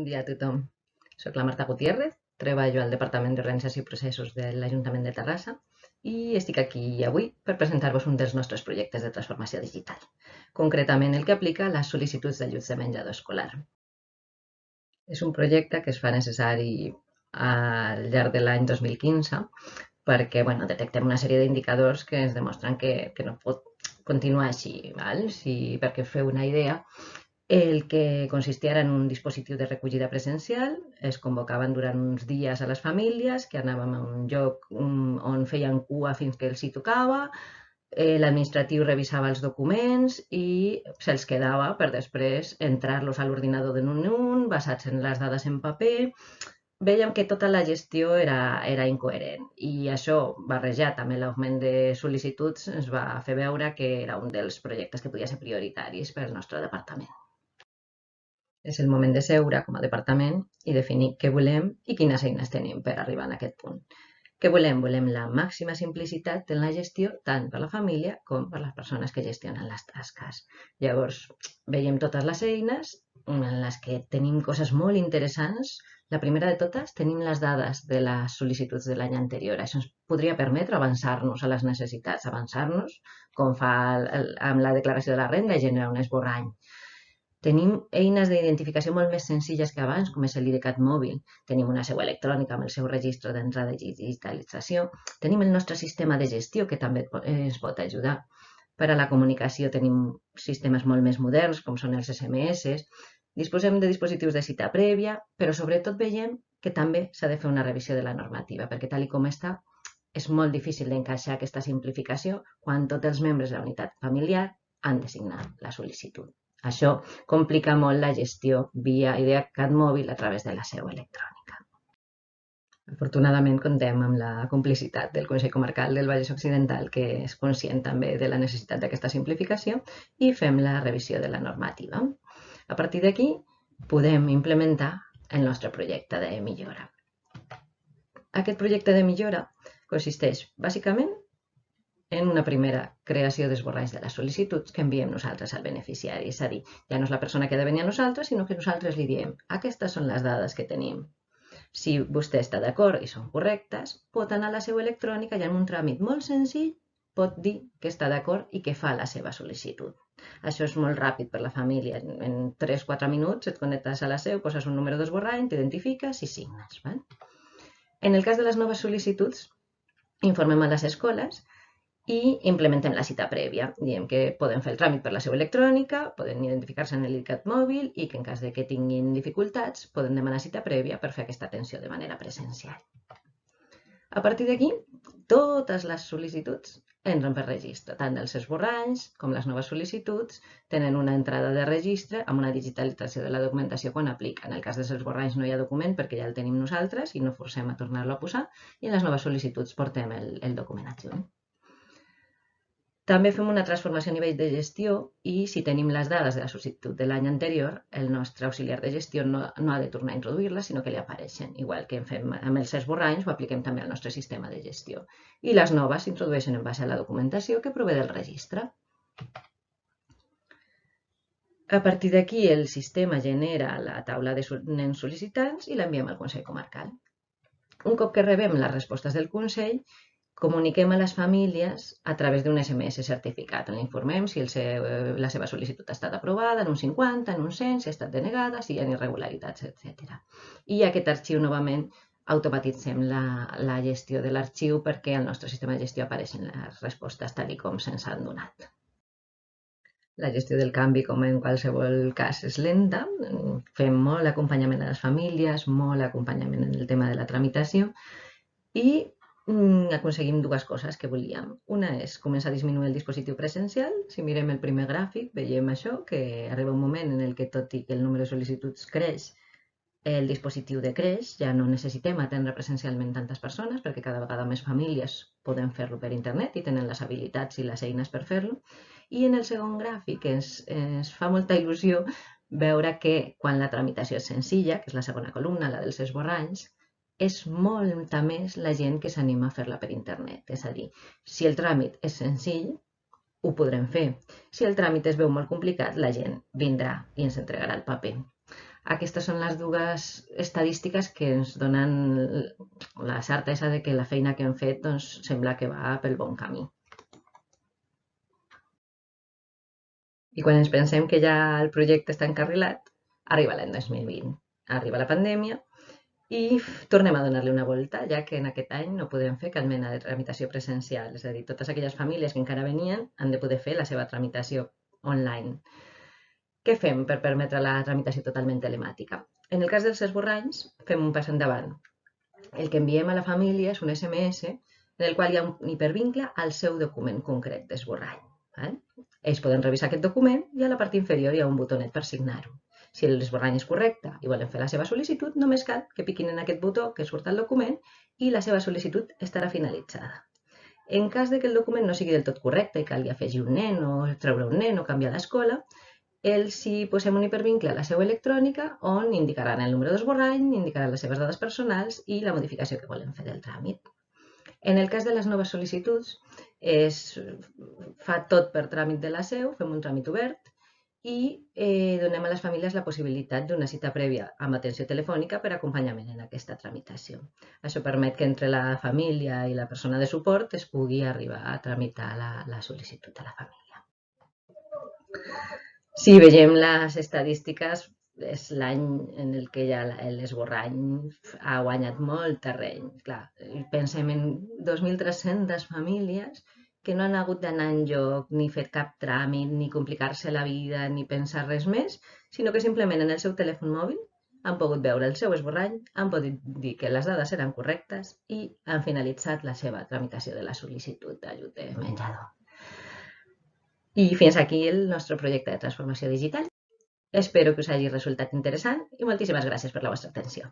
dia a tothom. Soc la Marta Gutiérrez, treballo al Departament d'Organització i Processos de l'Ajuntament de Terrassa i estic aquí avui per presentar-vos un dels nostres projectes de transformació digital, concretament el que aplica a les sol·licituds d'ajuts de menjador escolar. És un projecte que es fa necessari al llarg de l'any 2015 perquè detectem una sèrie d'indicadors que ens demostren que no pot continuar així. Perquè us feu una idea, el que consistia en un dispositiu de recollida presencial, es convocaven durant uns dies a les famílies, que anàvem a un lloc on feien cua fins que els hi tocava, l'administratiu revisava els documents i se'ls quedava per després entrar-los a l'ordinador de un en un, basats en les dades en paper. Vèiem que tota la gestió era incoherent i això, barrejat amb l'augment de sol·licituds, ens va fer veure que era un dels projectes que podia ser prioritaris pel nostre departament. És el moment de seure com a departament i definir què volem i quines eines tenim per arribar a aquest punt. Què volem? Volem la màxima simplicitat en la gestió tant per la família com per les persones que gestionen les tasques. Llavors, veiem totes les eines en les que tenim coses molt interessants. La primera de totes, tenim les dades de les sol·licituds de l'any anterior. Això ens podria permetre avançar-nos a les necessitats, avançar-nos, com fa amb la declaració de la renda, i generar un esborrany. Tenim eines d'identificació molt més senzilles que abans, com és l'IDCAT mòbil. Tenim una seu electrònica amb el seu registre d'entrada i digitalització. Tenim el nostre sistema de gestió, que també ens pot ajudar. Per a la comunicació tenim sistemes molt més moderns, com són els SMS. Disposem de dispositius de cita prèvia, però sobretot veiem que també s'ha de fer una revisió de la normativa, perquè tal com està, és molt difícil d'encaixar aquesta simplificació quan tots els membres de la unitat familiar han de signar la sol·licitud. Això complica molt la gestió via IDCAT mòbil a través de la seu electrònica. Afortunadament comptem amb la complicitat del Consell Comarcal del Vallès Occidental, que és conscient també de la necessitat d'aquesta simplificació, i fem la revisió de la normativa. A partir d'aquí podem implementar el nostre projecte de millora. Aquest projecte de millora consisteix bàsicament en una primera creació d'esborranys de les sol·licituds que enviem nosaltres al beneficiari. És a dir, ja no és la persona que ha de venir a nosaltres, sinó que nosaltres li diem: aquestes són les dades que tenim. Si vostè està d'acord i són correctes, pot anar a la seu electrònica i en un tràmit molt senzill pot dir que està d'acord i que fa la seva sol·licitud. Això és molt ràpid per la família. En 3-4 minuts et connectes a la seu, poses un número d'esborrany, t'identifiques i signes. En el cas de les noves sol·licituds, informem a les escoles i implementem la cita prèvia. Diem que poden fer el tràmit per la seu electrònica, poden identificar-se en l'IDCAT mòbil i que en cas de que tinguin dificultats poden demanar cita prèvia per fer aquesta atenció de manera presencial. A partir d'aquí, totes les sol·licituds entren per registre, tant els esborranys com les noves sol·licituds tenen una entrada de registre amb una digitalització de la documentació quan aplica. En el cas dels esborranys no hi ha document perquè ja el tenim nosaltres i no forcem a tornar-lo a posar, i en les noves sol·licituds portem el document adjunt. També fem una transformació a nivell de gestió i si tenim les dades de la sol·licitud de l'any anterior, el nostre auxiliar de gestió no ha de tornar a introduir-les, sinó que li apareixen. Igual que fem amb els esborranys, ho apliquem també al nostre sistema de gestió. I les noves s'introdueixen en base a la documentació que prové del registre. A partir d'aquí, el sistema genera la taula de nens sol·licitants i l'enviem al Consell Comarcal. Un cop que rebem les respostes del Consell, comuniquem a les famílies a través d'un SMS certificat, on informem si la seva sol·licitud ha estat aprovada, en un 50, en un 100, si ha estat denegada, si hi ha irregularitats, etc. I aquest arxiu, novament, automatitzem la gestió de l'arxiu perquè al nostre sistema de gestió apareixen les respostes tal com se'ns han donat. La gestió del canvi, com en qualsevol cas, és lenta. Fem molt acompanyament a les famílies, molt acompanyament en el tema de la tramitació i aconseguim dues coses que volíem. Una és començar a disminuir el dispositiu presencial. Si mirem el primer gràfic, veiem això, que arriba un moment en què, tot i que el número de sol·licituds creix, el dispositiu decreix, ja no necessitem atendre presencialment tantes persones perquè cada vegada més famílies poden fer-lo per internet i tenen les habilitats i les eines per fer-lo. I en el segon gràfic ens fa molta il·lusió veure que quan la tramitació és senzilla, que és la segona columna, la dels esborranys, és molta més la gent que s'anima a fer-la per internet. És a dir, si el tràmit és senzill, ho podrem fer. Si el tràmit es veu molt complicat, la gent vindrà i ens entregarà el paper. Aquestes són les dues estadístiques que ens donen la certesa de que la feina que hem fet doncs, sembla que va pel bon camí. I quan ens pensem que ja el projecte està encarrilat, arriba l'any 2020, arriba la pandèmia i tornem a donar-li una volta, ja que en aquest any no podem fer cap mena de tramitació presencial. És a dir, totes aquelles famílies que encara venien han de poder fer la seva tramitació online. Què fem per permetre la tramitació totalment telemàtica? En el cas dels esborranys, fem un pas endavant. El que enviem a la família és un SMS en el qual hi ha un hipervincle al seu document concret d'esborrany. Ells poden revisar aquest document i a la part inferior hi ha un botonet per signar-ho. Si l'esborrany és correcte i volen fer la seva sol·licitud, només cal que piquin en aquest botó que surt al document i la seva sol·licitud estarà finalitzada. En cas de que el document no sigui del tot correcte i calgui afegir un nen o treure un nen o canviar l'escola, ells hi posem un hipervincle a la seu electrònica on indicaran el número d'esborrany, indicaran les seves dades personals i la modificació que volen fer del tràmit. En el cas de les noves sol·licituds, es fa tot per tràmit de la seu, fem un tràmit obert i donem a les famílies la possibilitat d'una cita prèvia amb atenció telefònica per acompanyament en aquesta tramitació. Això permet que entre la família i la persona de suport es pugui arribar a tramitar la sol·licitud a la família. Si veiem les estadístiques, és l'any en el que ja l'esborrany ha guanyat molt terreny. Clar, pensem en 2.300 famílies que no han hagut d'anar enlloc, ni fer cap tràmit, ni complicar-se la vida, ni pensar res més, sinó que simplement en el seu telèfon mòbil han pogut veure el seu esborrany, han pogut dir que les dades eren correctes i han finalitzat la seva tramitació de la sol·licitud d'ajut de menjador. I fins aquí el nostre projecte de transformació digital. Espero que us hagi resultat interessant i moltíssimes gràcies per la vostra atenció.